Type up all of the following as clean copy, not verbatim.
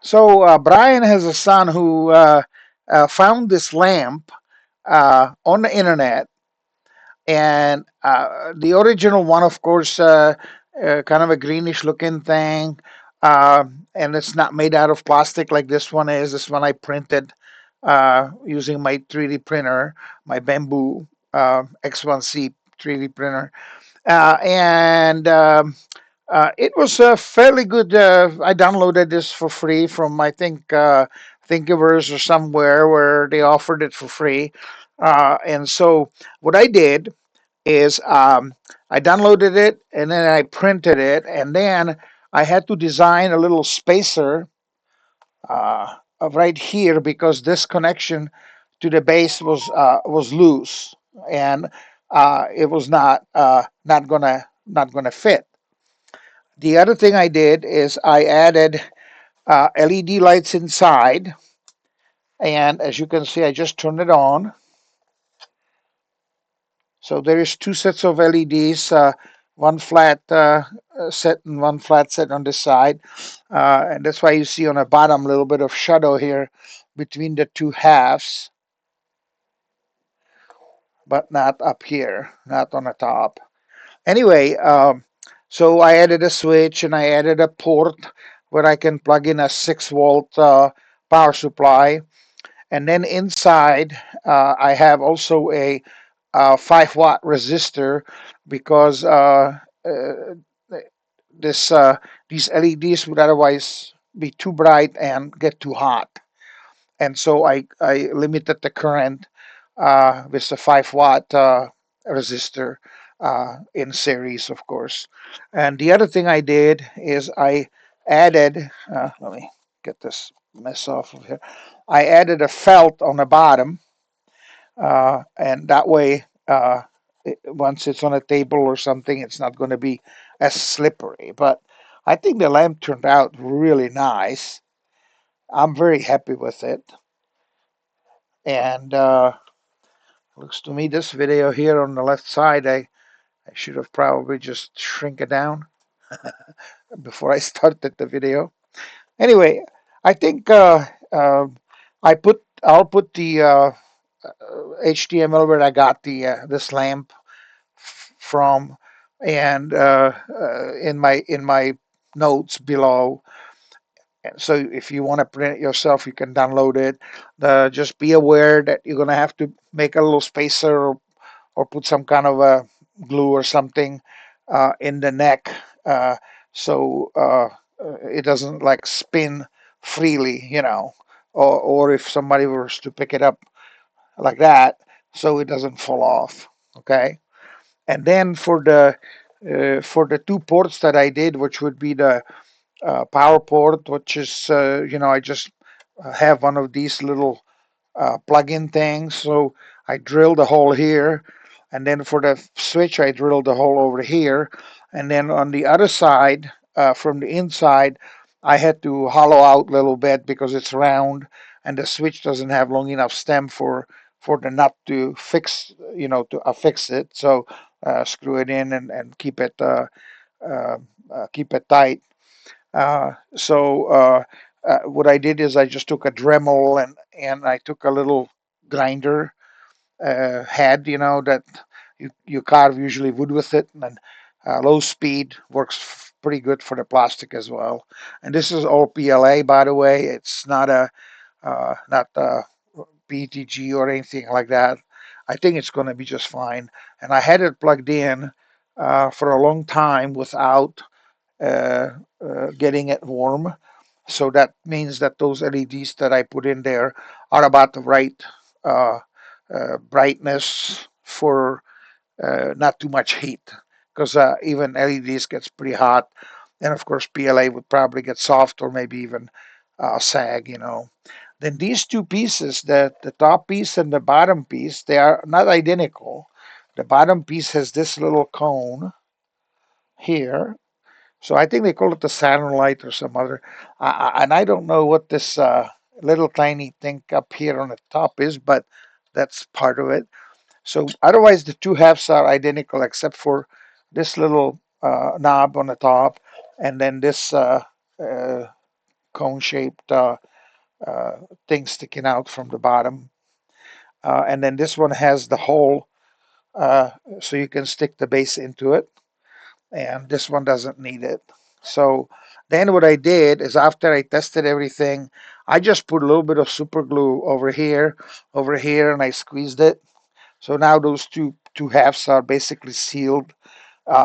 So Brian has a son who found this lamp on the internet, and the original one, of course, kind of a greenish looking thing, and it's not made out of plastic like this one is. This one I printed using my 3D printer, my bamboo X1C 3D printer, and it was fairly good. I downloaded this for free from I think Thingiverse or somewhere where they offered it for free. And so what I did is I downloaded it and then I printed it, and then I had to design a little spacer right here because this connection to the base was loose, and it was not gonna fit. The other thing I did is I added LED lights inside, and as you can see, I just turned it on. So there is two sets of LEDs, one flat set and one flat set on this side, and that's why you see on the bottom a little bit of shadow here between the two halves, but not up here, not on the top. Anyway, so I added a switch and I added a port where I can plug in a 6 volt power supply. And then inside, I have also a 5 watt resistor because this these LEDs would otherwise be too bright and get too hot. And so I limited the current with a 5 watt resistor in series, of course. And the other thing I did is I added, let me get this mess off of here. I added a felt on the bottom, and that way, once it's on a table or something, it's not going to be as slippery. But I think the lamp turned out really nice. I'm very happy with it. And looks to me this video here on the left side, I should have probably just shrink it down before I started the video. Anyway, I think I'll put the HTML where I got the this lamp from, and in my notes below. And so if you want to print it yourself, you can download it. Just be aware that you're going to have to make a little spacer, or put some kind of a glue or something in the neck, so it doesn't like spin freely, or if somebody was to pick it up like that, so it doesn't fall off. Okay. And then for the two ports that I did, which would be the power port, which is I just have one of these little plug-in things. So I drilled a hole here, and then for the switch, I drilled a hole over here, and then on the other side, from the inside, I had to hollow out a little bit because it's round, and the switch doesn't have long enough stem for the nut to fix, to affix it. So screw it in and uh, keep it tight. So what I did is I just took a Dremel, and I took a little grinder head, that you carve usually wood with it, and low speed works pretty good for the plastic as well. And this is all PLA, by the way. It's not PETG or anything like that. I think it's going to be just fine. And I had it plugged in for a long time without uh, getting it warm. So that means that those LEDs that I put in there are about the right uh, brightness for not too much heat, because even LEDs gets pretty hot, and of course PLA would probably get soft or maybe even sag. Then these two pieces, the top piece and the bottom piece, they are not identical. The bottom piece has this little cone here, so I think they call it the Saturn light or some other. And I don't know what this little tiny thing up here on the top is, but that's part of it. So otherwise, the two halves are identical except for this little knob on the top, and then this uh, cone-shaped uh, thing sticking out from the bottom. And then this one has the hole uh, so you can stick the base into it. And this one doesn't need it. So then what I did is after I tested everything, I just put a little bit of super glue over here, and I squeezed it. So now those two halves are basically sealed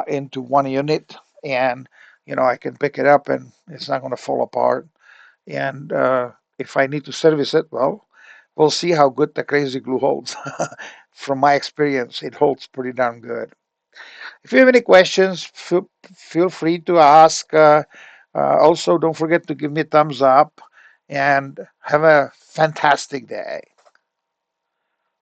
into one unit, and I can pick it up and it's not going to fall apart. And if I need to service it, well, we'll see how good the crazy glue holds. From my experience, it holds pretty darn good. If you have any questions, feel free to ask. Also, don't forget to give me a thumbs up and have a fantastic day.